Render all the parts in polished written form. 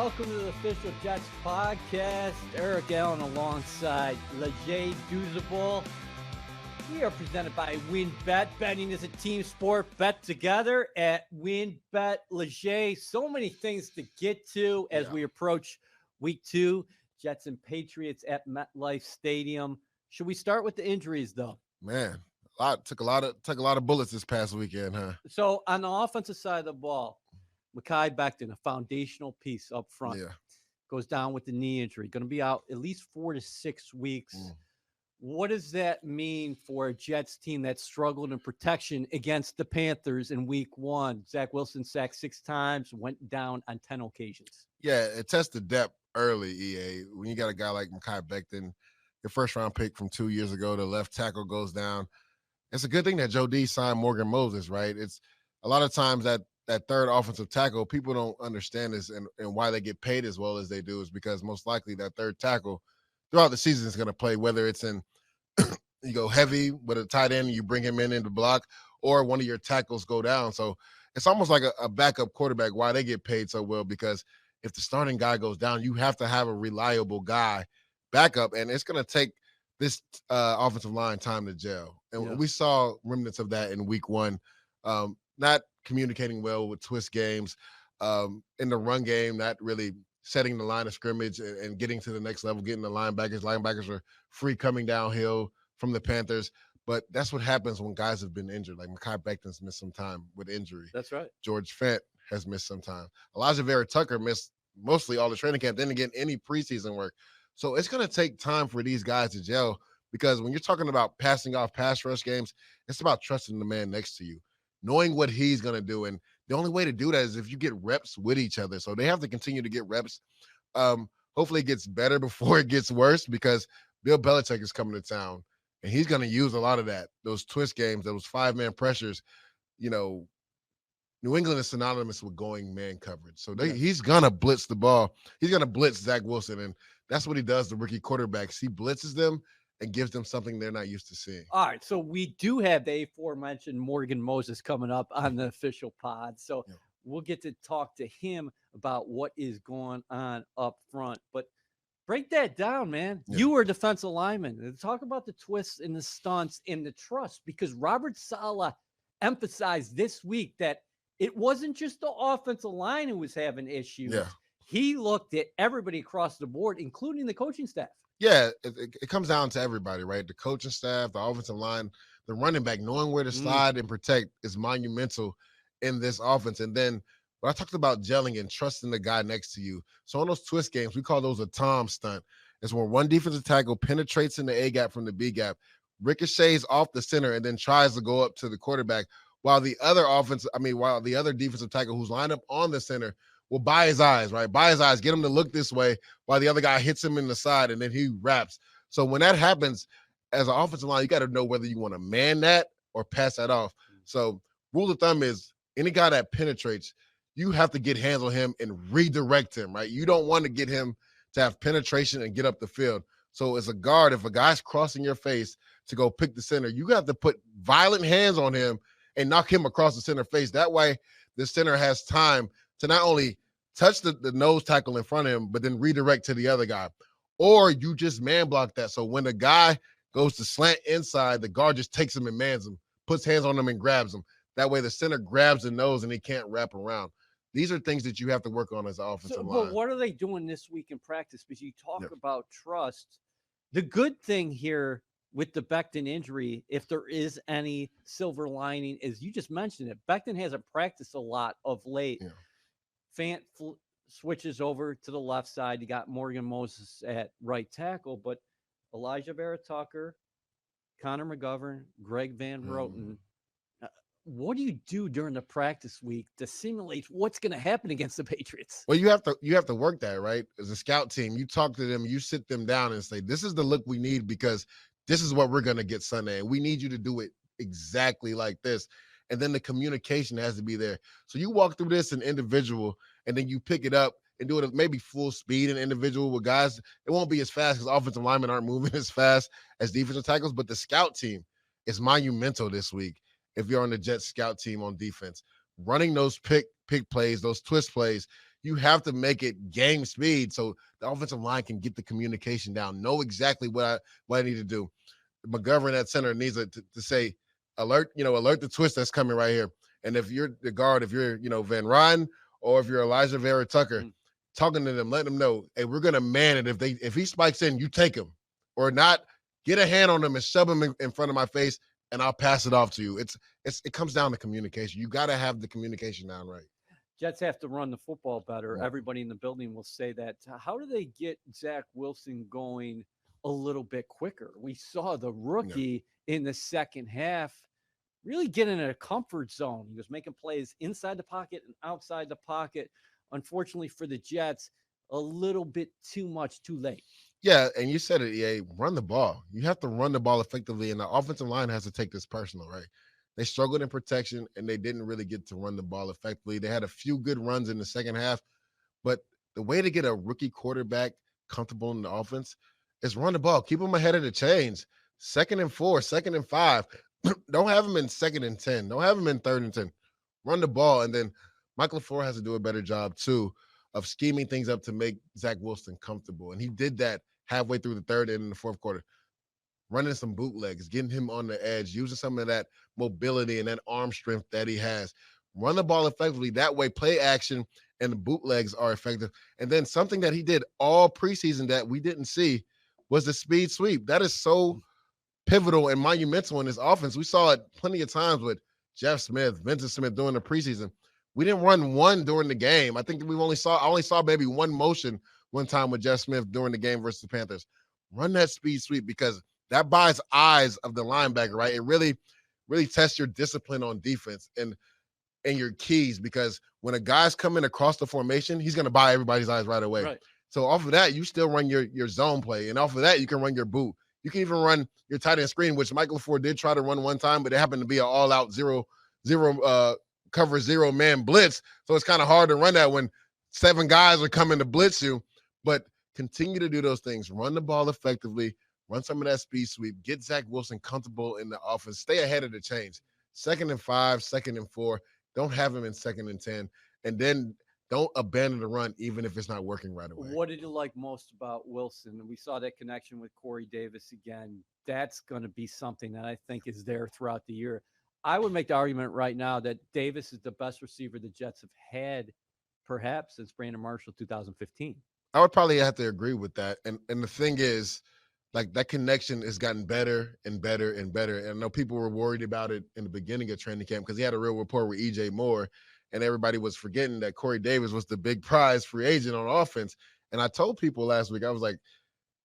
welcome to the official Jets podcast. Eric Allen alongside Leger Douzable. We are presented by WynnBET. Betting is a team sport. Bet together at WynnBET. Leger, so many things to get to as we approach week 2. Jets and Patriots at MetLife Stadium. Should we start with the injuries, though? Man, took a lot of bullets this past weekend, huh? So on the offensive side of the ball, Mekhi Becton, a foundational piece up front, goes down with the knee injury. Going to be out at least 4 to 6 weeks. What does that mean for a Jets team that struggled in protection against the Panthers in week 1? Zach Wilson sacked 6 times, went down on 10 occasions. Yeah, it tested depth early, EA. When you got a guy like Mekhi Becton, your first-round pick from 2 years ago, the left tackle goes down. It's a good thing that Joe D signed Morgan Moses, right? It's a lot of times that third offensive tackle, people don't understand this and why they get paid as well as they do is because most likely that third tackle throughout the season is going to play, whether it's in you go heavy with a tight end and you bring him in the block, or one of your tackles go down. So it's almost like a backup quarterback, why they get paid so well, because if the starting guy goes down, you have to have a reliable guy backup, and it's going to take this offensive line time to gel. And we saw remnants of that in week 1. Not communicating well with twist games, in the run game, not really setting the line of scrimmage and getting to the next level, getting the linebackers. Linebackers are free coming downhill from the Panthers. But that's what happens when guys have been injured. Like Mekhi Becton's missed some time with injury. That's right. George Fent has missed some time. Elijah Vera Tucker missed mostly all the training camp, didn't get any preseason work. So it's going to take time for these guys to gel, because when you're talking about passing off pass rush games, it's about trusting the man next to you, knowing what he's going to do. And the only way to do that is if you get reps with each other. So they have to continue to get reps. Hopefully it gets better before it gets worse, because Bill Belichick is coming to town, and he's going to use a lot of that, those twist games, those 5-man pressures. You know, New England is synonymous with going man coverage. So he's going to blitz the ball. He's going to blitz Zach Wilson, and that's what he does to rookie quarterbacks. He blitzes them and gives them something they're not used to seeing. All right, so we do have the aforementioned Morgan Moses coming up on the official pod. So we'll get to talk to him about what is going on up front. But break that down, man. You were a defensive lineman. Talk about the twists and the stunts and the trust, because Robert Saleh emphasized this week that it wasn't just the offensive line who was having issues. He looked at everybody across the board, including the coaching staff. Yeah, it comes down to everybody, right? The coaching staff, the offensive line, the running back, knowing where to slide and protect is monumental in this offense. And then when I talked about gelling and trusting the guy next to you, so on those twist games, we call those a Tom stunt. It's when one defensive tackle penetrates in the A gap from the B gap, ricochets off the center, and then tries to go up to the quarterback, while the other defensive tackle who's lined up on the center will buy his eyes, right? Buy his eyes, get him to look this way while the other guy hits him in the side, and then he wraps. So when that happens, as an offensive line, you got to know whether you want to man that or pass that off. So rule of thumb is any guy that penetrates, you have to get hands on him and redirect him, right? You don't want to get him to have penetration and get up the field. So as a guard, if a guy's crossing your face to go pick the center, you have to put violent hands on him and knock him across the center face. That way the center has time to not only touch the nose tackle in front of him, but then redirect to the other guy. Or you just man block that. So when the guy goes to slant inside, the guard just takes him and mans him, puts hands on him and grabs him. That way the center grabs the nose and he can't wrap around. These are things that you have to work on as an offensive line. But what are they doing this week in practice? Because you talk about trust. The good thing here with the Becton injury, if there is any silver lining, is you just mentioned it. Becton hasn't practiced a lot of late. Fant switches over to the left side. You got Morgan Moses at right tackle, but Elijah Vera Tucker, Connor McGovern, Greg Van Roten. What do you do during the practice week to simulate what's going to happen against the Patriots? Well, you have to work that, right? As a scout team, you talk to them, you sit them down and say, this is the look we need because this is what we're going to get Sunday. And we need you to do it exactly like this. And then the communication has to be there. So you walk through this in individual, and then you pick it up and do it at maybe full speed in individual with guys. It won't be as fast because offensive linemen aren't moving as fast as defensive tackles, but the scout team is monumental this week. If you're on the Jets scout team on defense, running those pick plays, those twist plays, You have to make it game speed so the offensive line can get the communication down, know exactly what I need to do. McGovern at center needs to say, alert the twist that's coming right here. And if you're the guard, if you're, Van Ryn, or if you're Elijah Vera Tucker, talking to them, letting them know, hey, we're gonna man it. If he spikes in, you take him, or not, get a hand on him and shove him in front of my face, and I'll pass it off to you. It comes down to communication. You got to have the communication down right. Jets have to run the football better. Yeah. Everybody in the building will say that. How do they get Zach Wilson going a little bit quicker? We saw the rookie in the second half really get in a comfort zone. He was making plays inside the pocket and outside the pocket. Unfortunately for the Jets, a little bit too much too late. Yeah, and you said it, EA, run the ball. You have to run the ball effectively, and the offensive line has to take this personal, right? They struggled in protection, and they didn't really get to run the ball effectively. They had a few good runs in the second half, but the way to get a rookie quarterback comfortable in the offense is run the ball. Keep them ahead of the chains. 2nd and 4, 2nd and 5. Don't have them in 2nd and 10. Don't have them in 3rd and 10. Run the ball, and then Mike LaFleur has to do a better job, too, of scheming things up to make Zach Wilson comfortable. And he did that halfway through the third and in the fourth quarter, running some bootlegs, getting him on the edge, using some of that mobility and that arm strength that he has. Run the ball effectively. That way, play action and the bootlegs are effective. And then something that he did all preseason that we didn't see was the speed sweep. That is so pivotal and monumental in this offense. We saw it plenty of times with Jeff Smith, Vincent Smith during the preseason. We didn't run one during the game. I think I only saw maybe one motion one time with Jeff Smith during the game versus the Panthers. Run that speed sweep because that buys eyes of the linebacker, right? It really, really tests your discipline on defense and your keys, because when a guy's coming across the formation, he's going to buy everybody's eyes right away. Right. So off of that, you still run your zone play. And off of that, you can run your boot. You can even run your tight end screen, which Mike LaFleur did try to run one time, but it happened to be an all-out zero cover zero man blitz. So it's kind of hard to run that when 7 guys are coming to blitz you. But continue to do those things. Run the ball effectively. Run some of that speed sweep. Get Zach Wilson comfortable in the offense. Stay ahead of the chains. 2nd and 5, 2nd and 4. Don't have him in 2nd and 10. And then don't abandon the run, even if it's not working right away. What did you like most about Wilson? We saw that connection with Corey Davis again. That's going to be something that I think is there throughout the year. I would make the argument right now that Davis is the best receiver the Jets have had, perhaps, since Brandon Marshall 2015. I would probably have to agree with that. And the thing is, like, that connection has gotten better and better and better. And I know people were worried about it in the beginning of training camp because he had a real rapport with E.J. Moore, and everybody was forgetting that Corey Davis was the big prize free agent on offense. And I told people last week, I was like,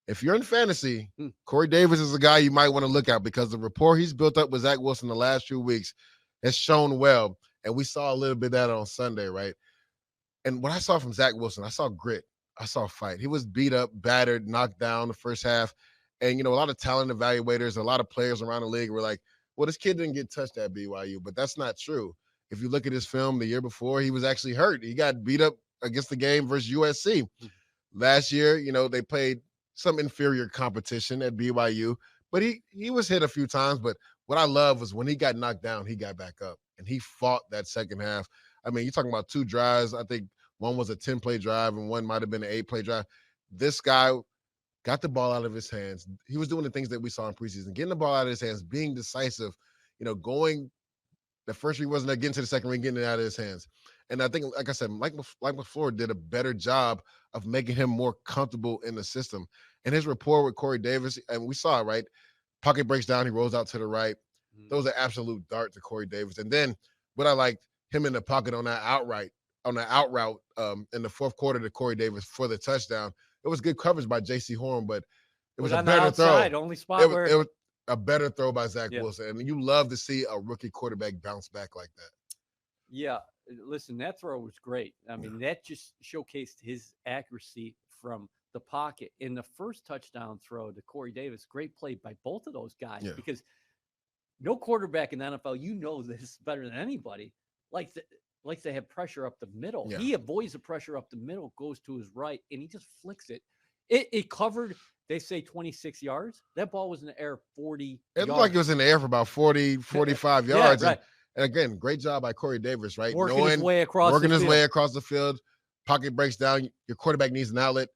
if you're in fantasy, Corey Davis is a guy you might want to look at because the rapport he's built up with Zach Wilson the last few weeks has shown well. And we saw a little bit of that on Sunday, right? And what I saw from Zach Wilson, I saw grit. I saw fight. He was beat up, battered, knocked down the first half. And, a lot of talent evaluators, a lot of players around the league were like, well, this kid didn't get touched at BYU. But that's not true. If you look at his film the year before, he was actually hurt. He got beat up against the game versus USC. Last year, they played some inferior competition at BYU. But he was hit a few times. But what I love was when he got knocked down, he got back up. And he fought that second half. I mean, you're talking about 2 drives. I think one was a 10-play drive and one might have been an 8-play drive. This guy got the ball out of his hands. He was doing the things that we saw in preseason, getting the ball out of his hands, being decisive, going the first read wasn't there, getting to the second read, getting it out of his hands. And I think, like I said, Mike LaFleur did a better job of making him more comfortable in the system. And his rapport with Corey Davis, and we saw it, right? Pocket breaks down, he rolls out to the right. Those are absolute dart to Corey Davis. And then what I liked, him in the pocket on that out route in the fourth quarter to Corey Davis for the touchdown. It was good coverage by J.C. Horn, but it was a better outside, throw. Only spot it where was a better throw by Zach Wilson. And you love to see a rookie quarterback bounce back like that. Yeah. Listen, that throw was great. I mean, that just showcased his accuracy from the pocket. In the first touchdown throw to Corey Davis, great play by both of those guys because no quarterback in the NFL, this better than anybody, likes to have pressure up the middle. Yeah. He avoids the pressure up the middle, goes to his right, and he just flicks it. It covered, they say, 26 yards. That ball was in the air 40 yards. It looked like it was in the air for about 40, 45 yards. Right. And again, great job by Corey Davis, right? Working his way across the field. pocket breaks down, your quarterback needs an outlet.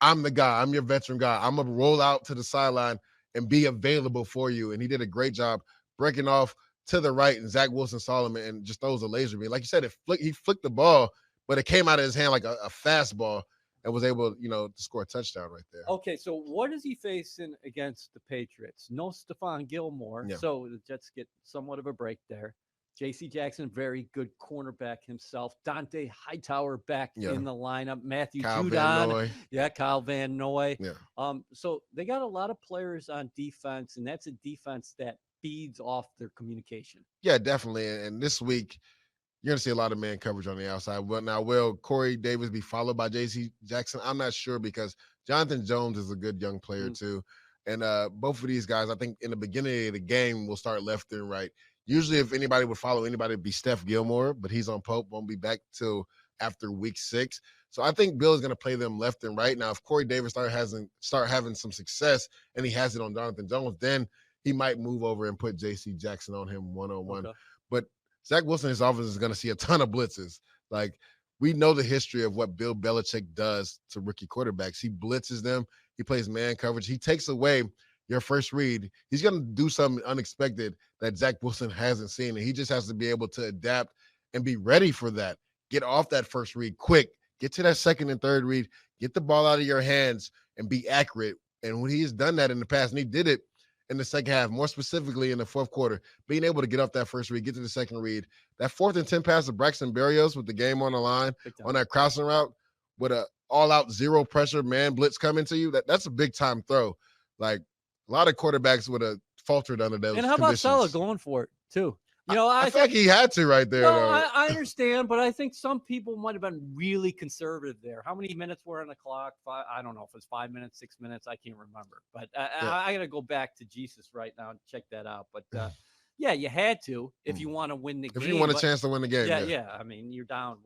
I'm the guy. I'm your veteran guy. I'm going to roll out to the sideline and be available for you. And he did a great job breaking off to the right, and Zach Wilson saw him and just throws a laser beam. Like you said, he flicked the ball, but it came out of his hand like a fastball and was able, to score a touchdown right there. Okay, so what is he facing against the Patriots? No Stephon Gilmore, so the Jets get somewhat of a break there. J.C. Jackson, very good cornerback himself. Dante Hightower back in the lineup. Matthew Judon. Kyle Van Noy. Yeah. So they got a lot of players on defense, and that's a defense that feeds off their communication. Yeah, definitely. And this week, you're going to see a lot of man coverage on the outside. Well, now, will Corey Davis be followed by J.C. Jackson? I'm not sure, because Jonathan Jones is a good young player too. And both of these guys, I think in the beginning of the game, will start left and right. Usually if anybody would follow anybody, it'd be Steph Gilmore, but he's on Pope, won't be back till after week 6. So I think Bill is going to play them left and right. Now, if Corey Davis start having some success and he has it on Jonathan Jones, then he might move over and put J.C. Jackson on him one-on-one. Okay. But Zach Wilson, his offense is going to see a ton of blitzes. Like, we know the history of what Bill Belichick does to rookie quarterbacks. He blitzes them. He plays man coverage. He takes away your first read. He's going to do something unexpected that Zach Wilson hasn't seen, and he just has to be able to adapt and be ready for that. Get off that first read quick. Get to that second and third read. Get the ball out of your hands and be accurate. And when he's done that in the past, and he did it in the second half, more specifically in the fourth quarter, being able to get off that first read, get to the second read. That 4th and 10 pass of Braxton Berrios with the game on the line on that crossing route with a all-out zero pressure man blitz coming to you, that's a big-time throw. Like, a lot of quarterbacks would have faltered under those And how conditions. about Salah going for it, too? I feel like he had to right there. No, I understand, but I think some people might have been really conservative there. How many minutes were on the clock? I don't know if it's 5 minutes, 6 minutes. I can't remember. But I got to go back to Jesus right now and check that out. But, yeah, you had to if you want to win the game. If you want a chance to win the game. Yeah. I mean, you're down,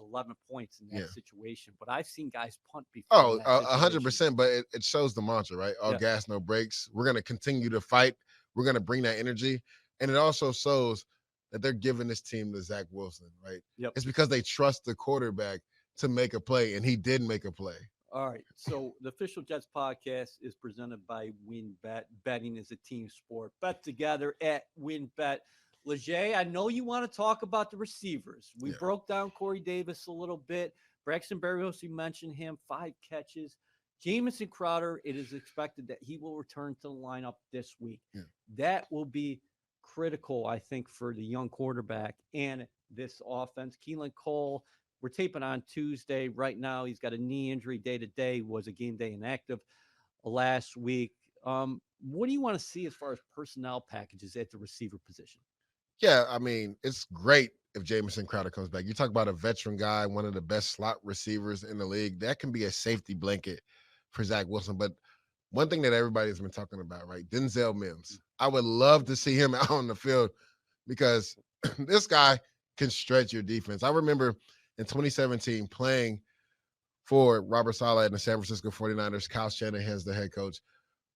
11 points in that situation. But I've seen guys punt before. 100%. But it shows the mantra, right? All gas, no brakes. We're going to continue to fight. We're going to bring that energy. And it also shows that they're giving this team to Zach Wilson, right? Yep. It's because they trust the quarterback to make a play, and he did make a play. All right. So the official Jets podcast is presented by WynnBET. Betting is a team sport. Bet together at WynnBET. Leger, I know you want to talk about the receivers. We broke down Corey Davis a little bit. Braxton Berrios, you mentioned him, 5 catches. Jamison Crowder, it is expected that he will return to the lineup this week. Yeah. That will be critical, I think, for the young quarterback and this offense. Keelan Cole, we're taping on Tuesday. Right now, he's got a knee injury day-to-day, was a game day inactive last week. What do you want to see as far as personnel packages at the receiver position? Yeah, I mean, it's great if Jamison Crowder comes back. You talk about a veteran guy, one of the best slot receivers in the league. That can be a safety blanket for Zach Wilson. But one thing that everybody's been talking about, right? Denzel Mims. I would love to see him out on the field because this guy can stretch your defense. I remember in 2017 playing for Robert Saleh and the San Francisco 49ers. Kyle Shanahan's the head coach.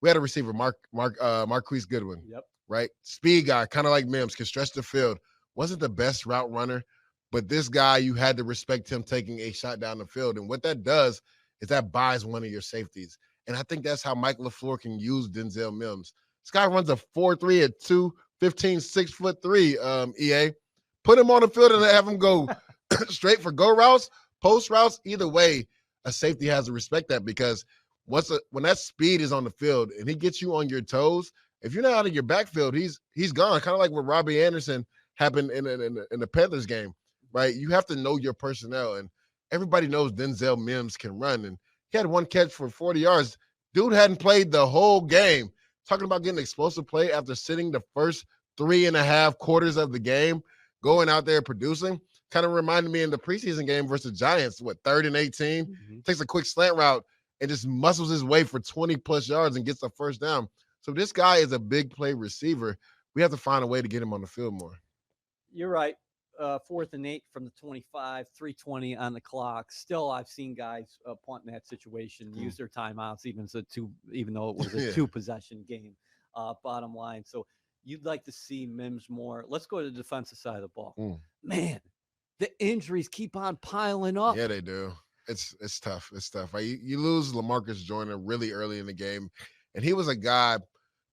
We had a receiver, Marquise Goodwin. Yep. Right? Speed guy, kind of like Mims, can stretch the field. Wasn't the best route runner, but this guy, you had to respect him taking a shot down the field. And what that does is that buys one of your safeties. And I think that's how Mike LaFleur can use Denzel Mims. This guy runs a 4.3 at 215, 6'3", EA. Put him on the field and have him go straight for go routes, post routes. Either way, a safety has to respect that because when that speed is on the field and he gets you on your toes, if you're not out of your backfield, he's gone. Kind of like what Robbie Anderson happened in the Panthers game, right? You have to know your personnel, and everybody knows Denzel Mims can run. And he had 1 catch for 40 yards. Dude hadn't played the whole game. Talking about getting explosive play after sitting the first 3.5 quarters of the game, going out there producing. Kind of reminded me in the preseason game versus the Giants, 3rd and 18, takes a quick slant route and just muscles his way for 20-plus yards and gets the first down. So this guy is a big play receiver. We have to find a way to get him on the field more. You're right. 4th and 8 from the 25, 3:20 on the clock. Still, I've seen guys punt in that situation, use their timeouts, even though it was a 2-possession game. Bottom line. So you'd like to see Mims more. Let's go to the defensive side of the ball. Man, the injuries keep on piling up. Yeah, they do. It's tough. It's tough. You lose LaMarcus Joyner really early in the game, and he was a guy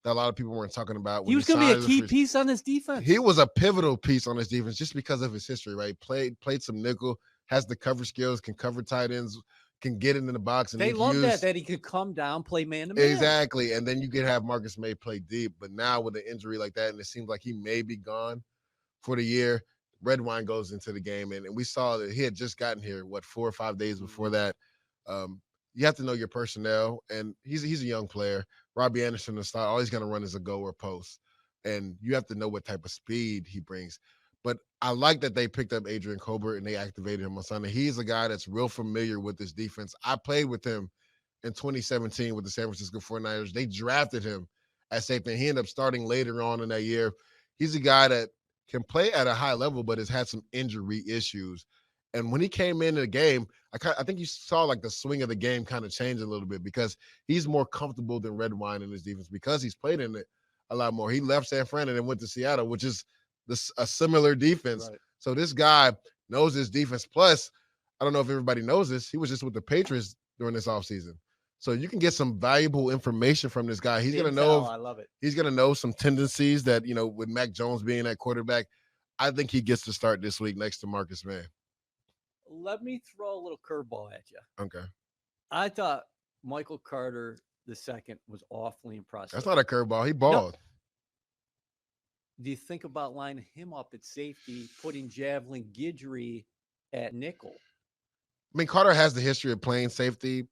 that a lot of people weren't talking about. When He was going to be a signed key piece on this defense. He was a pivotal piece on this defense just because of his history, right? Played some nickel, has the cover skills, can cover tight ends, can get into the box. And they love that he could come down, play man-to-man. Exactly, and then you could have Marcus May play deep. But now with an injury like that, and it seems like he may be gone for the year, Redwine goes into the game, and we saw that he had just gotten here, 4 or 5 days before that. You have to know your personnel, and he's a young player. Robbie Anderson, the style, all he's going to run is a go or post, and you have to know what type of speed he brings. But I like that they picked up Adrian Colbert and they activated him on Sunday. He's a guy that's real familiar with this defense. I played with him in 2017 with the San Francisco 49ers. They drafted him at safety, and he ended up starting later on in that year. He's a guy that can play at a high level, but has had some injury issues. And when he came into the game, I think you saw like the swing of the game kind of change a little bit because he's more comfortable than Redwine in his defense because he's played in it a lot more. He left San Fran and then went to Seattle, which is a similar defense. Right. So this guy knows his defense. Plus, I don't know if everybody knows this, he was just with the Patriots during this offseason. So you can get some valuable information from this guy. He's going to know. I love it. He's going to know some tendencies that, with Mac Jones being that quarterback, I think he gets to start this week next to Marcus May. Let me throw a little curveball at you. Okay. I thought Michael Carter II was awfully impressive. That's not a curveball. He balled. No. Do you think about lining him up at safety, putting Javelin Guidry at nickel? I mean, Carter has the history of playing safety.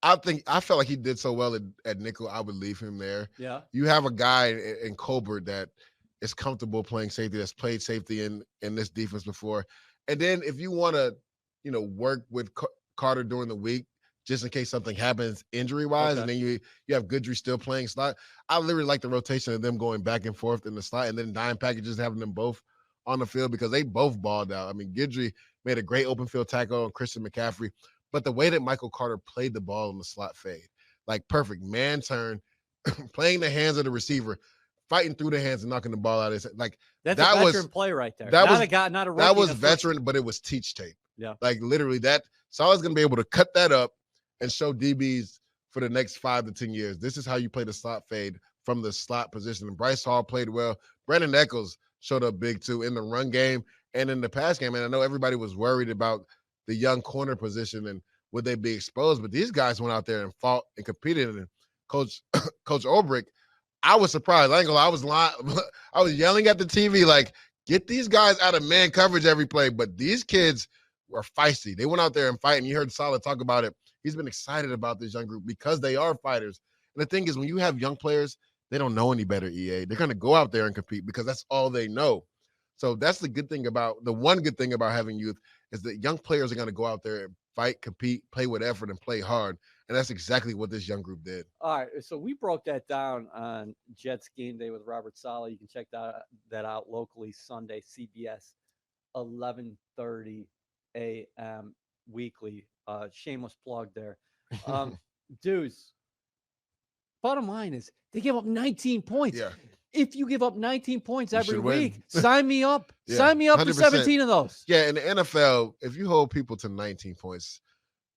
I felt like he did so well at nickel, I would leave him there. Yeah. You have a guy in Colbert that is comfortable playing safety, that's played safety in this defense before. And then if you want to, work with Carter during the week, just in case something happens injury-wise, and then you have Goodry still playing slot, I literally like the rotation of them going back and forth in the slot, and then dime packages having them both on the field because they both balled out. I mean, Goodry made a great open field tackle on Christian McCaffrey, but the way that Michael Carter played the ball in the slot fade, like perfect man turn, playing the hands of the receiver, fighting through the hands and knocking the ball out of his head. Like that's a veteran play right there. Not a rookie. That was veteran, but it was teach tape. Yeah. Like literally that. Saleh's going to be able to cut that up and show DBs for the next 5 to 10 years. This is how you play the slot fade from the slot position. And Bryce Hall played well. Brandon Echols showed up big too in the run game and in the pass game. And I know everybody was worried about the young corner position and would they be exposed, but these guys went out there and fought and competed. And Coach Ulbrich, I was surprised. I ain't gonna lie, I was lying. I was yelling at the TV like, get these guys out of man coverage every play. But these kids were feisty. They went out there and fight. And you heard Saleh talk about it. He's been excited about this young group because they are fighters. And the thing is, when you have young players, they don't know any better, EA. They're going to go out there and compete because that's all they know. So that's the one good thing about having youth is that young players are going to go out there and fight, compete, play with effort, and play hard. And that's exactly what this young group did. All right, so we broke that down on Jets Game Day with Robert Saleh. You can check that out locally Sunday, CBS, 11:30 a.m. weekly. Shameless plug there. Dudes, bottom line is they give up 19 points. Yeah. If you give up 19 points every week, sign me up. Yeah, sign me up 100%. For 17 of those. Yeah, in the NFL, if you hold people to 19 points,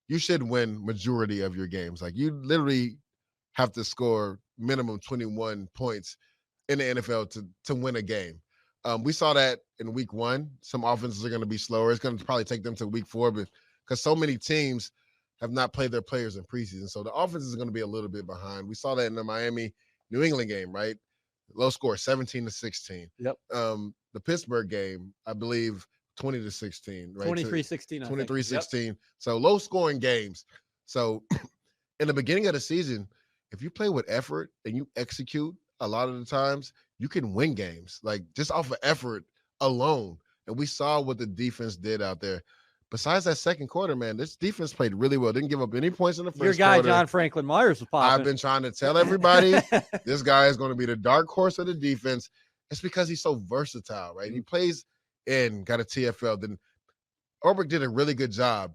you should win majority of your games. Like you literally have to score minimum 21 points in the NFL to win a game. We saw that in week 1. Some offenses are going to be slower. It's going to probably take them to week 4, but because so many teams have not played their players in preseason. So the offense is going to be a little bit behind. We saw that in the Miami-New England game, right? Low score, 17-16. Yep. The Pittsburgh game, I believe, 20-16, right? 23-16. 23-16. Yep. So low scoring games. So in the beginning of the season, if you play with effort and you execute a lot of the times, you can win games, like just off of effort alone. And we saw what the defense did out there. Besides that second quarter, man, this defense played really well. Didn't give up any points in the first quarter. Your guy, John Franklin Myers, was popping. I've been trying to tell everybody this guy is going to be the dark horse of the defense. It's because he's so versatile, right? He plays in, got a TFL. Then Ulbrich did a really good job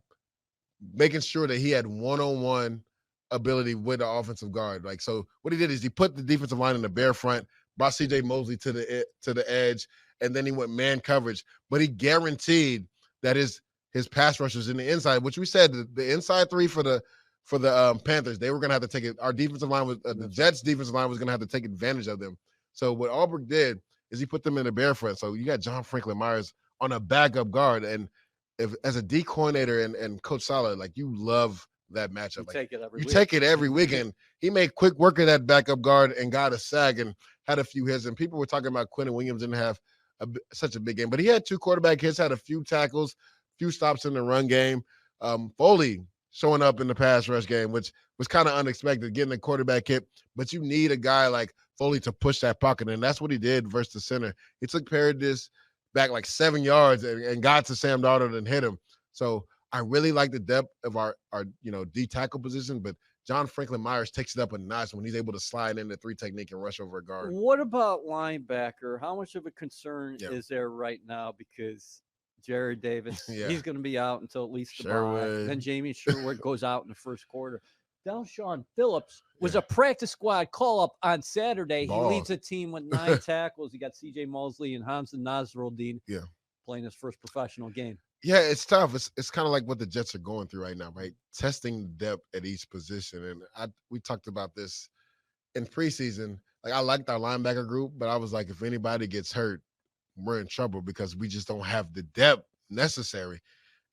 making sure that he had one-on-one ability with the offensive guard. Like, so what he did is he put the defensive line in the bare front, brought C.J. Mosley to the edge, and then he went man coverage. But he guaranteed that his pass rushers in the inside, which we said the inside three for the Panthers, they were going to have to take it. Our defensive line was the Jets' defensive line was going to have to take advantage of them. So what Albrecht did is he put them in the bare front. So you got John Franklin Myers on a backup guard, and if as a D coordinator and Coach Sala, like you love that matchup. You take it every weekend. He made quick work of that backup guard and got a sack and had a few hits. And people were talking about Quentin Williams didn't have such a big game, but he had 2 quarterback hits, had a few tackles, few stops in the run game. Foley showing up in the pass rush game, which was kind of unexpected, getting a quarterback hit. But you need a guy like Foley to push that pocket, and that's what he did versus the center. He took Paradis back like 7 yards and got to Sam Darnold and hit him. So I really like the depth of our D tackle position, but John Franklin Myers takes it up a notch when he's able to slide in the 3 technique and rush over a guard. What about linebacker? How much of a concern is there right now? Because Jared Davis, he's going to be out until at least the bye. Then Jamie Sherwood goes out in the first quarter. Delshon Phillips was a practice squad call-up on Saturday. He leads the team with 9 tackles. You got C.J. Mosley and Hamza Nasruddin playing his first professional game. Yeah, it's tough. It's kind of like what the Jets are going through right now, right? Testing depth at each position. And we talked about this in preseason. Like, I liked our linebacker group, but I was like, if anybody gets hurt, we're in trouble because we just don't have the depth necessary.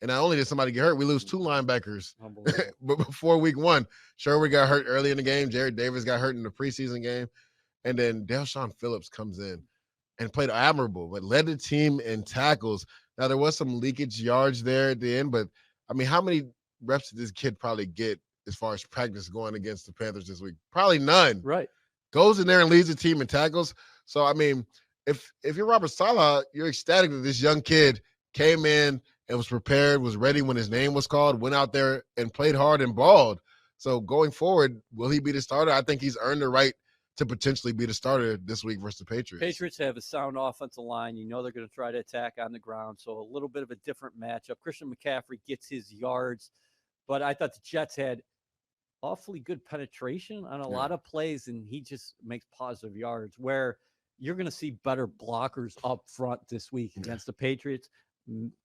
And not only did somebody get hurt, we lose 2 linebackers but before week 1. Sherwood got hurt early in the game. Jared Davis got hurt in the preseason game. And then Delshon Phillips comes in and played admirable, but led the team in tackles. Now, there was some leakage yards there at the end, but, I mean, how many reps did this kid probably get as far as practice going against the Panthers this week? Probably none. Right. Goes in there and leads the team in tackles. So, I mean, if you're Robert Saleh, you're ecstatic that this young kid came in and was prepared, was ready when his name was called, went out there and played hard and balled. So, going forward, will he be the starter? I think he's earned the right to potentially be the starter this week versus the Patriots. Patriots have a sound offensive line. You know they're going to try to attack on the ground, so a little bit of a different matchup. Christian McCaffrey gets his yards, but I thought the Jets had awfully good penetration on a lot of plays, and he just makes positive yards, where you're going to see better blockers up front this week against the Patriots.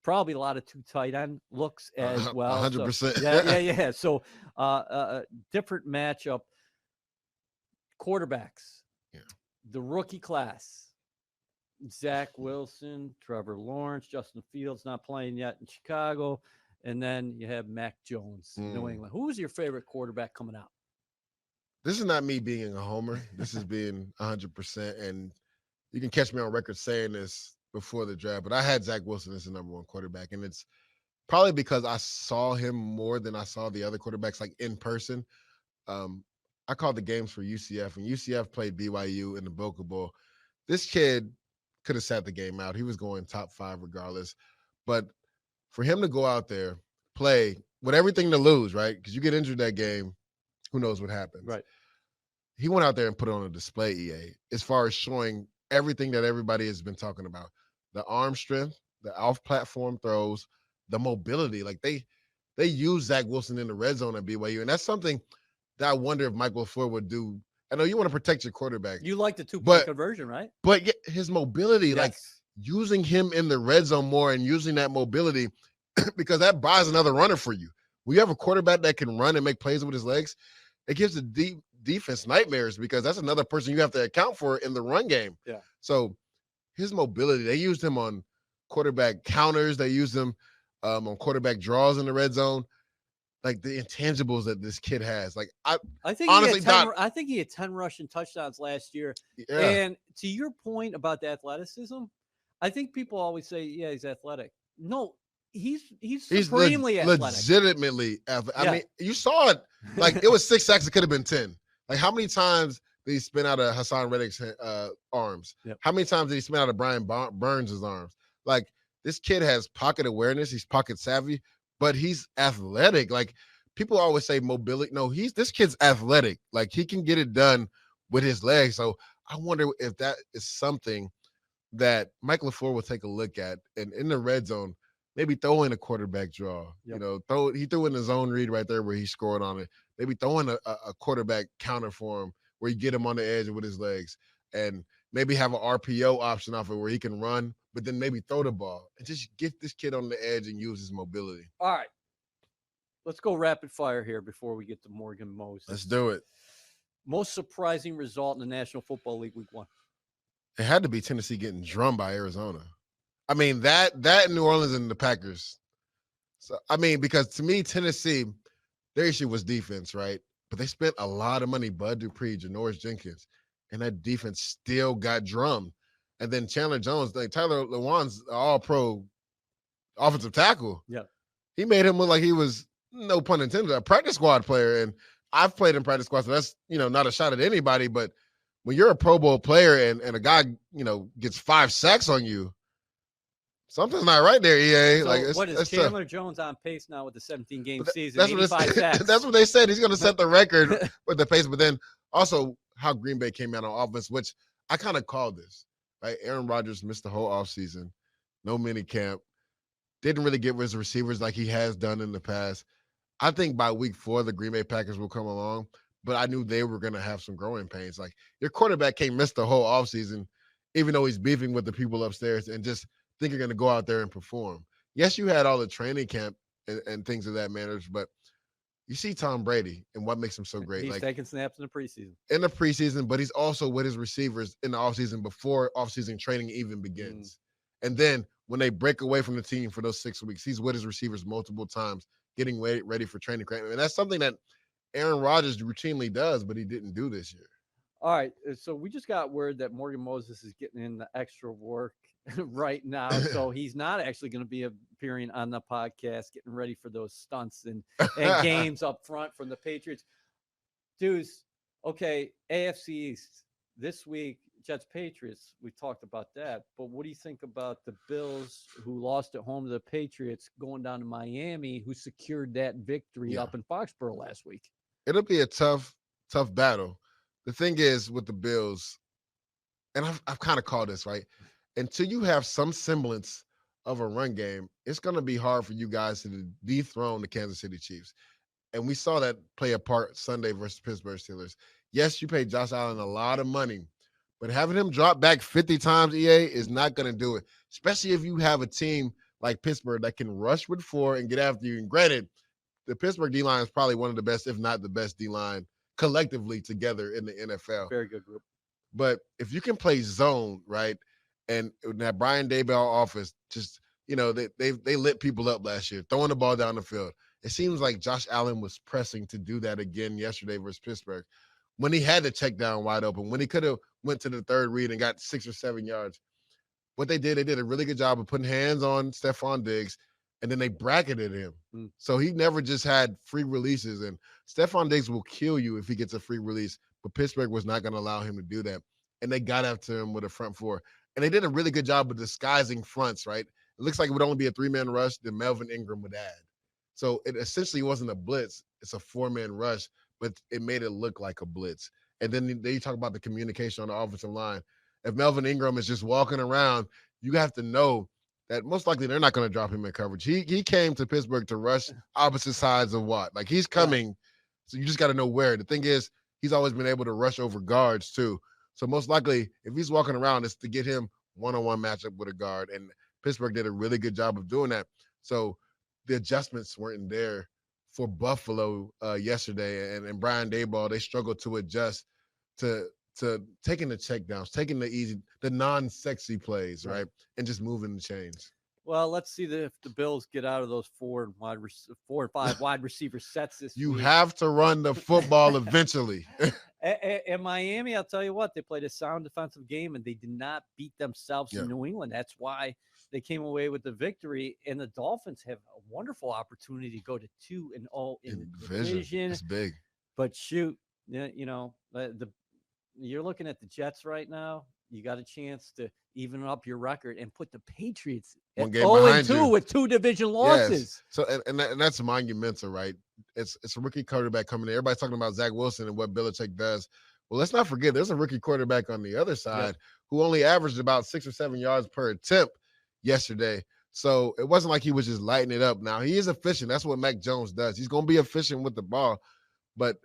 Probably a lot of 2 tight end looks as well. 100%. So, So different matchup. Quarterbacks, the rookie class, Zach Wilson, Trevor Lawrence, Justin Fields not playing yet in Chicago, and then you have Mac Jones, New England. Who was your favorite quarterback coming out? This is not me being a homer. This is being 100%, and you can catch me on record saying this before the draft, but I had Zach Wilson as the number 1 quarterback, and it's probably because I saw him more than I saw the other quarterbacks, like in person. I called the games for UCF, and UCF played BYU in the Boca Bowl. This kid could have sat the game out. He was going top 5 regardless. But for him to go out there, play with everything to lose, right? Because you get injured that game, who knows what happens. Right. He went out there and put it on a display, EA, as far as showing everything that everybody has been talking about. The arm strength, the off-platform throws, the mobility. Like, they use Zach Wilson in the red zone at BYU, and that's something – that I wonder if Mike LaFleur would do. I know you want to protect your quarterback. You like the 2-point conversion, right? But his mobility, like using him in the red zone more and using that mobility, because that buys another runner for you. When you have a quarterback that can run and make plays with his legs, it gives the defense nightmares because that's another person you have to account for in the run game. Yeah. So his mobility, they used him on quarterback counters. They used him on quarterback draws in the red zone. Like the intangibles that this kid has. Like I think honestly, I think he had 10 rushing touchdowns last year. Yeah. And to your point about the athleticism, I think people always say, yeah, he's athletic. No, he's supremely athletic. Legitimately athletic. I mean, you saw it. Like it was 6 sacks. It could have been 10. Like how many times did he spin out of Hassan Reddick's arms? Yep. How many times did he spin out of Brian Burns' arms? Like this kid has pocket awareness. He's pocket savvy. But he's athletic. Like people always say mobility. No, this kid's athletic. Like he can get it done with his legs. So I wonder if that is something that Mike LaFleur will take a look at and in the red zone, maybe throw in a quarterback draw. Yep. He threw in the zone read right there where he scored on it. Maybe throw in a quarterback counter for him where you get him on the edge with his legs and maybe have an RPO option off it where he can run but then maybe throw the ball and just get this kid on the edge and use his mobility. All right. Let's go rapid fire here before we get to Morgan Moses. Let's do it. Most surprising result in the National Football League Week 1? It had to be Tennessee getting drummed by Arizona. I mean, that New Orleans and the Packers. So I mean, because to me, Tennessee, their issue was defense, right? But they spent a lot of money, Bud Dupree, Janoris Jenkins, and that defense still got drummed. And then Chandler Jones, like Tyler Lewan's all-pro offensive tackle. Yeah. He made him look like he was, no pun intended, a practice squad player. And I've played in practice squad, so that's, not a shot at anybody. But when you're a Pro Bowl player and a guy, gets 5 sacks on you, something's not right there, EA. So what is Chandler Jones on pace now with the 17-game season? That's 85 sacks. That's what they said. He's going to set the record with the pace. But then also how Green Bay came out on offense, which I kind of called this, right? Aaron Rodgers missed the whole offseason, no mini camp, didn't really get his receivers like he has done in the past. I think by week 4, the Green Bay Packers will come along, but I knew they were going to have some growing pains. Like, your quarterback can't miss the whole offseason, even though he's beefing with the people upstairs and just think you're going to go out there and perform. Yes, you had all the training camp and things of that manner, but you see Tom Brady and what makes him so great. He's taking snaps in the preseason. In the preseason, but he's also with his receivers in the offseason before offseason training even begins. And then when they break away from the team for those 6 weeks, he's with his receivers multiple times, getting ready for training camp. And that's something that Aaron Rodgers routinely does, but he didn't do this year. All right, so we just got word that Morgan Moses is getting in the extra work right now, so he's not actually going to be appearing on the podcast, getting ready for those stunts and games up front from the Patriots. Dudes, okay, AFC East this week, Jets-Patriots, we talked about that, but what do you think about the Bills who lost at home to the Patriots going down to Miami, who secured that victory up in Foxborough last week? It'll be a tough battle. The thing is with the Bills, and I've kind of called this, right? Until you have some semblance of a run game, it's going to be hard for you guys to dethrone the Kansas City Chiefs. And we saw that play a part Sunday versus Pittsburgh Steelers. Yes, you paid Josh Allen a lot of money, but having him drop back 50 times, EA, is not going to do it, especially if you have a team like Pittsburgh that can rush with 4 and get after you. And granted, the Pittsburgh D-line is probably one of the best, if not the best D-line collectively together in the NFL. Very good group. But if you can play zone, right, and that Brian Daboll offense, just, they lit people up last year, throwing the ball down the field. It seems like Josh Allen was pressing to do that again yesterday versus Pittsburgh when he had the check down wide open, when he could have went to the third read and got 6 or 7 yards. What they did a really good job of putting hands on Stephon Diggs, and then they bracketed him. So he never just had free releases. And Stephon Diggs will kill you if he gets a free release, but Pittsburgh was not going to allow him to do that. And they got after him with a front 4. And they did a really good job of disguising fronts, right? It looks like it would only be a 3-man rush, then Melvin Ingram would add. So it essentially wasn't a blitz. It's a 4-man rush, but it made it look like a blitz. And then you talk about the communication on the offensive line. If Melvin Ingram is just walking around, you have to know that most likely they're not going to drop him in coverage. He came to Pittsburgh to rush opposite sides of what? Like, he's coming, so you just got to know where. The thing is, he's always been able to rush over guards too. So most likely, if he's walking around, it's to get him one-on-one matchup with a guard. And Pittsburgh did a really good job of doing that. So the adjustments weren't there for Buffalo yesterday. And Brian Daboll, they struggled to adjust to taking the checkdowns, taking the non-sexy plays, right? And just moving the chains. Well, let's see if the Bills get out of those 4 and 5 wide receiver sets this week. You have to run the football eventually. In Miami, I'll tell you what, they played a sound defensive game, and they did not beat themselves in New England. That's why they came away with the victory. And the Dolphins have a wonderful opportunity to go to 2-0 in the division. It's big. But shoot, you're looking at the Jets right now. You got a chance to even up your record and put the Patriots at 0-2 with 2 division losses. Yes. So and that's monumental, right? It's a rookie quarterback coming in. Everybody's talking about Zach Wilson and what Belichick does. Well, let's not forget there's a rookie quarterback on the other side who only averaged about 6 or 7 yards per attempt yesterday. So it wasn't like he was just lighting it up. Now, he is efficient. That's what Mac Jones does. He's going to be efficient with the ball. But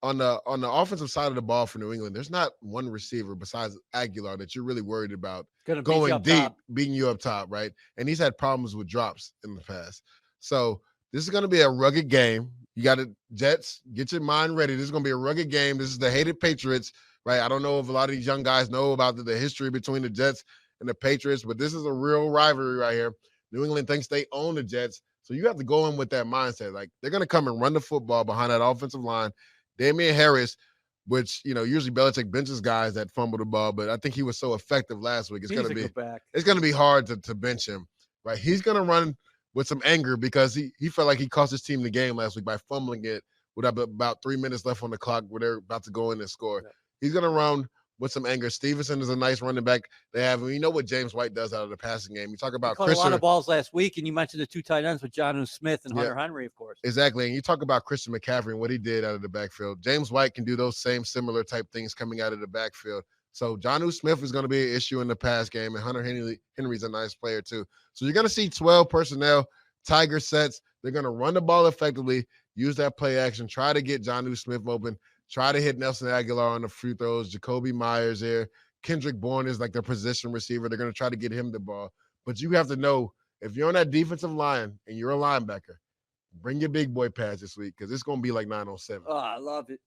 on the offensive side of the ball for New England, there's not one receiver besides Aguilar that you're really worried about Gonna beat you going up deep, top. beating you up top, right? And he's had problems with drops in the past. So this is going to be a rugged game. You got to Jets, get your mind ready. This is going to be a rugged game. This is the hated Patriots, right? I don't know if a lot of these young guys know about the history between the Jets and the Patriots, but this is a real rivalry right here. New England thinks they own the Jets. So you have to go in with that mindset. Like, they're going to come and run the football behind that offensive line. Damian Harris, which, usually Belichick benches guys that fumble the ball, but I think he was so effective last week. It's going to be hard to bench him, right? He's going to run with some anger because he felt like he cost his team the game last week by fumbling it with about 3 minutes left on the clock where they're about to go in and score. Yeah. He's going to run with some anger. Stevenson is a nice running back they have. And you know what James White does out of the passing game. You talk about caught a lot of balls last week, and you mentioned the 2 tight ends with Jonnu Smith and Hunter Henry, of course. Exactly. And you talk about Christian McCaffrey and what he did out of the backfield. James White can do those same similar type things coming out of the backfield. So Jonnu Smith is going to be an issue in the pass game, and Hunter Henry's a nice player too. So you're going to see 12 personnel, Tiger sets. They're going to run the ball effectively, use that play action, try to get Jonnu Smith open, try to hit Nelson Aguilar on the free throws, Jacoby Myers there. Kendrick Bourne is like their position receiver. They're going to try to get him the ball. But you have to know, if you're on that defensive line and you're a linebacker, bring your big boy pads this week because it's going to be like 9-on-7. Oh, I love it.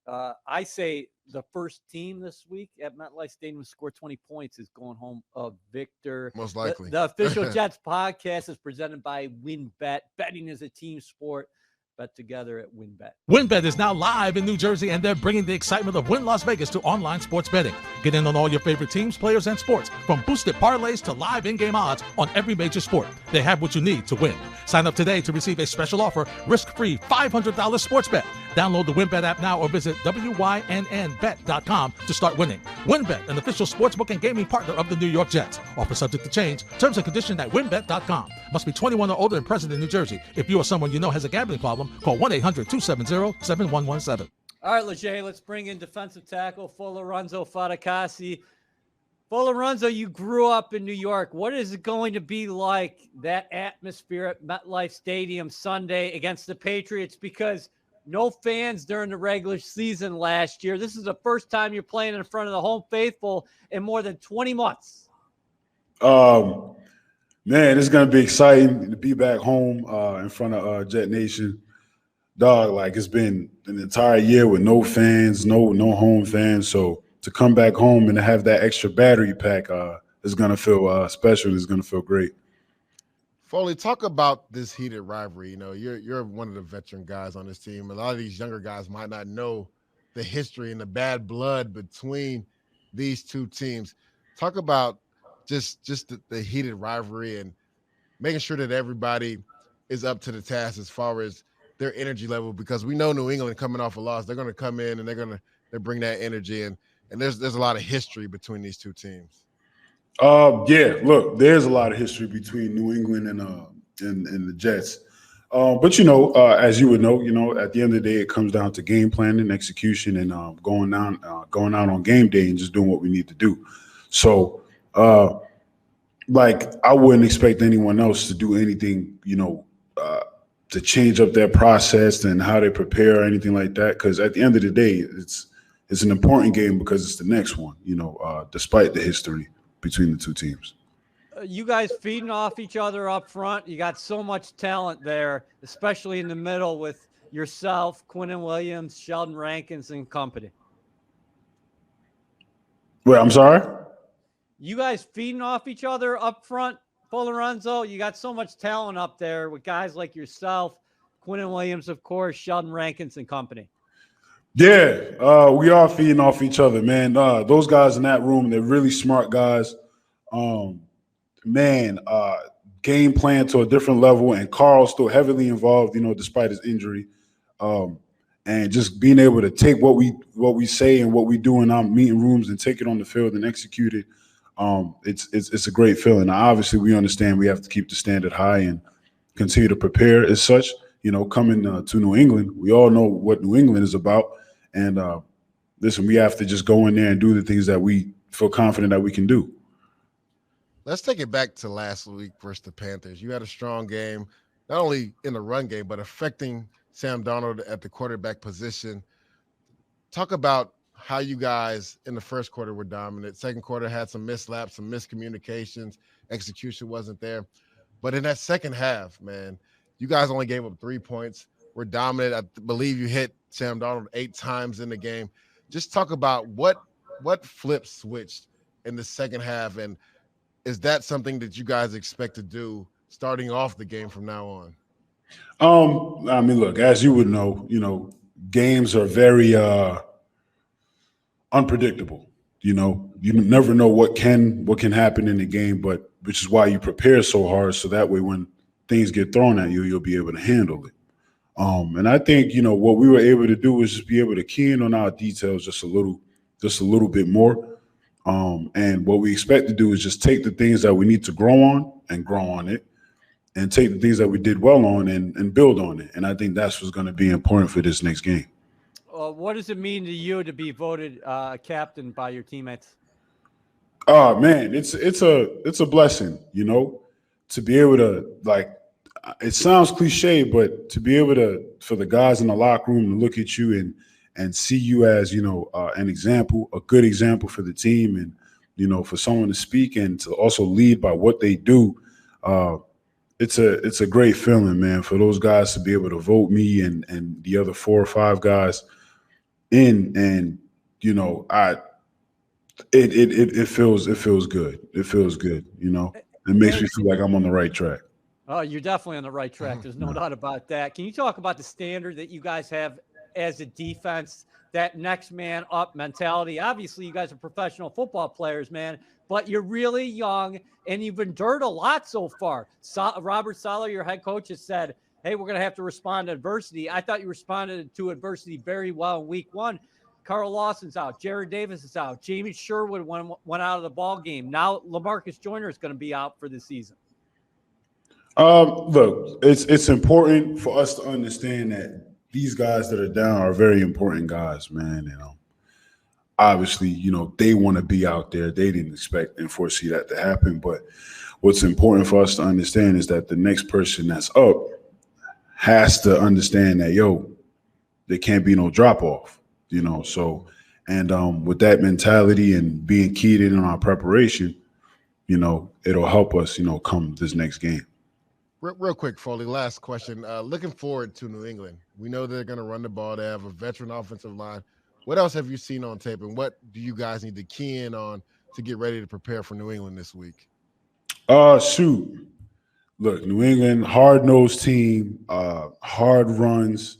I say the first team this week at MetLife Stadium to score 20 points is going home a victor. Most likely. The official Jets podcast is presented by WynnBET. Betting is a team sport. Bet together at WynnBET. WynnBET is now live in New Jersey, and they're bringing the excitement of Wynn Las Vegas to online sports betting. Get in on all your favorite teams, players, and sports, from boosted parlays to live in-game odds on every major sport. They have what you need to win. Sign up today to receive a special offer, risk-free $500 sports bet. Download the WynnBET app now or visit wynnbet.com to start winning. WynnBET, an official sportsbook and gaming partner of the New York Jets. Offer subject to change. Terms and conditions at wynnbet.com. Must be 21 or older and present in New Jersey. If you or someone you know has a gambling problem, call 1-800-270-7117. All right, Leger, let's bring in defensive tackle Folorunso Fatukasi. Folorunso, you grew up in New York. What is it going to be like, that atmosphere at MetLife Stadium Sunday against the Patriots? Because no fans during the regular season last year. This is the first time you're playing in front of the home faithful in more than 20 months. Man, it's going to be exciting to be back home in front of Jet Nation. Dog, like, it's been an entire year with no fans, no home fans. So to come back home and to have that extra battery pack is going to feel special. It's going to feel great. Foley, talk about this heated rivalry. You're one of the veteran guys on this team. A lot of these younger guys might not know the history and the bad blood between these two teams. Talk about just the heated rivalry and making sure that everybody is up to the task as far as their energy level, because we know New England coming off a loss, they're going to come in and they bring that energy, and there's a lot of history between these two teams. Yeah, look, there's a lot of history between New England and the Jets. But as you would know, at the end of the day, it comes down to game planning, execution, and going out on game day and just doing what we need to do. So, I wouldn't expect anyone else to do anything, to change up their process and how they prepare or anything like that. Because at the end of the day, it's an important game because it's the next one, despite the history between the two teams. You guys feeding off each other up front. You got so much talent there, especially in the middle with yourself, Quinnen Williams, Sheldon Rankins, and company. Wait, I'm sorry? You guys feeding off each other up front, Folorunso? You got so much talent up there with guys like yourself, Quinnen Williams, of course, Sheldon Rankins, and company. Yeah, we are feeding off each other, man. Those guys in that room, they're really smart guys. Game plan to a different level, and Carl's still heavily involved, despite his injury. And just being able to take what we say and what we do in our meeting rooms and take it on the field and execute it. It's a great feeling. Now, obviously, we understand we have to keep the standard high and continue to prepare as such. Coming to New England, we all know what New England is about. And listen, we have to just go in there and do the things that we feel confident that we can do. Let's take it back to last week versus the Panthers. You had a strong game, not only in the run game, but affecting Sam Darnold at the quarterback position. talk about how you guys in the first quarter were dominant. Second quarter had some mislaps, some miscommunications. Execution wasn't there. But in that second half, man, you guys only gave up 3 points. We're dominant. I believe you hit Sam Darnold 8 times in the game. Just talk about what flip switched in the second half, and is that something that you guys expect to do starting off the game from now on? I mean, look, as you would know, games are very unpredictable. You never know what can happen in the game, but which is why you prepare so hard, so that way when things get thrown at you, you'll be able to handle it. And I think what we were able to do was just be able to key in on our details just a little bit more. And what we expect to do is just take the things that we need to grow on it, and take the things that we did well on and build on it. And I think that's what's going to be important for this next game. What does it mean to you to be voted captain by your teammates? Oh man, it's a blessing, to be able to, like, it sounds cliche, but to be able to, for the guys in the locker room to look at you and see you as, an example, a good example for the team, and, for someone to speak and to also lead by what they do. It's a great feeling, man, for those guys to be able to vote me and the other 4 or 5 guys in, and it feels good. It feels good, It makes me feel like I'm on the right track. Oh, you're definitely on the right track. There's no doubt about that. Can you talk about the standard that you guys have as a defense, that next man up mentality? Obviously, you guys are professional football players, man, but you're really young and you've endured a lot so far. Robert Saleh, your head coach, has said, hey, we're going to have to respond to adversity. I thought you responded to adversity very well in week 1. Carl Lawson's out. Jared Davis is out. Jamie Sherwood went out of the ball game. Now LaMarcus Joyner is going to be out for the season. Look, it's important for us to understand that these guys that are down are very important guys, man. Obviously, they want to be out there. They didn't expect and foresee that to happen. But what's important for us to understand is that the next person that's up has to understand that, there can't be no drop off, So, and with that mentality and being keyed in on our preparation, it'll help us, come this next game. Real quick, Foley, last question. Looking forward to New England. We know they're going to run the ball. They have a veteran offensive line. What else have you seen on tape, and what do you guys need to key in on to get ready to prepare for New England this week? Shoot. Look, New England, hard-nosed team, hard runs.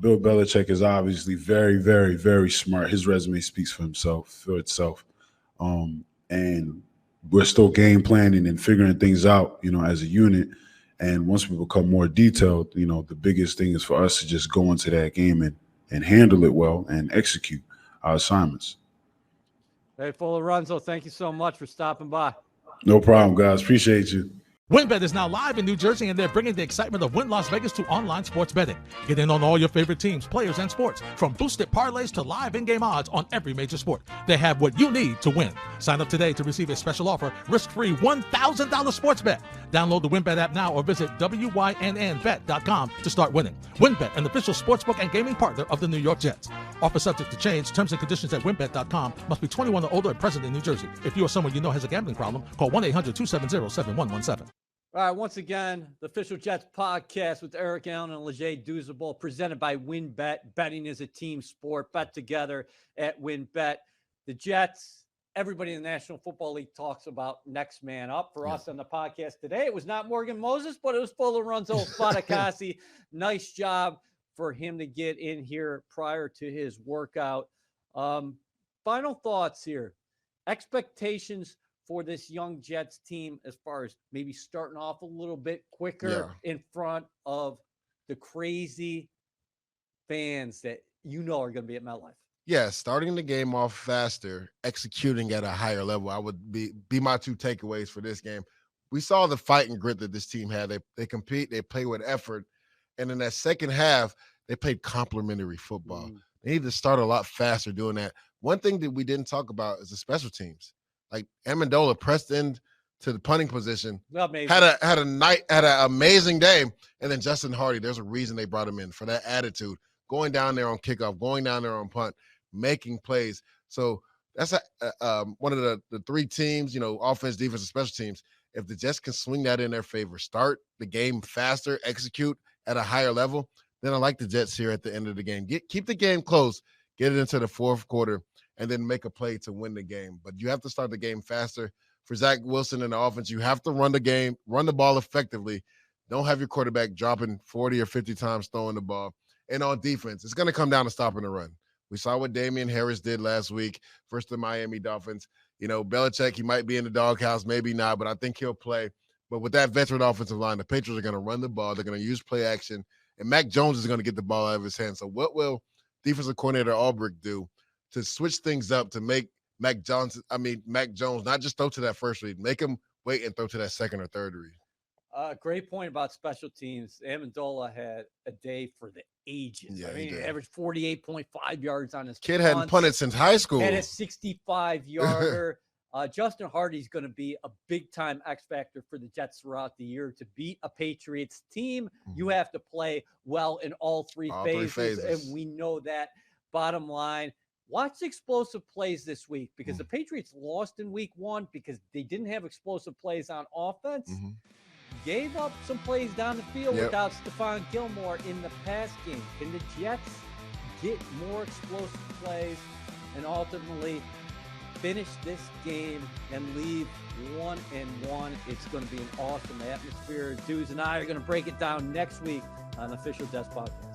Bill Belichick is obviously very, very, very smart. His resume speaks for itself. And we're still game planning and figuring things out, as a unit. And once we become more detailed, the biggest thing is for us to just go into that game and handle it well and execute our assignments. Hey, Folorunso, thank you so much for stopping by. No problem, guys. Appreciate you. WynnBET is now live in New Jersey, and they're bringing the excitement of Wynn Las Vegas to online sports betting. Get in on all your favorite teams, players, and sports, from boosted parlays to live in-game odds on every major sport. They have what you need to win. Sign up today to receive a special offer, risk-free $1,000 sports bet. Download the WynnBET app now or visit wynnbet.com to start winning. WynnBET, an official sportsbook and gaming partner of the New York Jets. Offer subject to change. Terms and conditions at wynnbet.com. Must be 21 or older and present in New Jersey. If you or someone you know has a gambling problem, call 1-800-270-7117. All right, once again, the Official Jets podcast with Eric Allen and Leger Douzable, presented by WynnBET. Betting is a team sport. Bet together at WynnBET. The Jets, everybody in the National Football League talks about next man up. For us on the podcast today, it was not Morgan Moses, but it was Folorunso Fatukasi. Nice job for him to get in here prior to his workout. Final thoughts here. Expectations for this young Jets team as far as maybe starting off a little bit quicker in front of the crazy fans that are going to be at MetLife? Yeah, starting the game off faster, executing at a higher level. I would be my 2 takeaways for this game. We saw the fight and grit that this team had. They compete, they play with effort. And in that second half, they played complementary football. They need to start a lot faster doing that. One thing that we didn't talk about is the special teams. Like Amendola pressed into the punting position, had an amazing day, and then Justin Hardy. There's a reason they brought him in, for that attitude. going down there on kickoff, going down there on punt, making plays. So that's one of the three teams, offense, defense, and special teams. If the Jets can swing that in their favor, start the game faster, execute at a higher level, then I like the Jets here at the end of the game. Keep the game close, get it into the fourth quarter, and then make a play to win the game. But you have to start the game faster. For Zach Wilson and the offense, you have to run the ball effectively. Don't have your quarterback dropping 40 or 50 times throwing the ball. And on defense, it's going to come down to stopping the run. We saw what Damian Harris did last week versus the Miami Dolphins. Belichick, he might be in the doghouse, maybe not, but I think he'll play. But with that veteran offensive line, the Patriots are going to run the ball. They're going to use play action. And Mac Jones is going to get the ball out of his hands. So what will defensive coordinator Albrecht do to switch things up to make Mac Jones not just throw to that first read, make him wait and throw to that second or third read? Great point about special teams. Amendola had a day for the ages. Yeah, he averaged 48.5 yards on his kid. Hadn't punted since high school. Had a 65-yarder. Justin Hardy's going to be a big-time X factor for the Jets throughout the year. To beat a Patriots team, you have to play well in all three phases, and we know that. Bottom line, watch explosive plays this week because the Patriots lost in week 1 because they didn't have explosive plays on offense. Gave up some plays down the field without Stephon Gilmore in the pass game. Can the Jets get more explosive plays and ultimately finish this game and leave 1-1? It's going to be an awesome atmosphere. Dudes and I are going to break it down next week on Official Jets Podcast.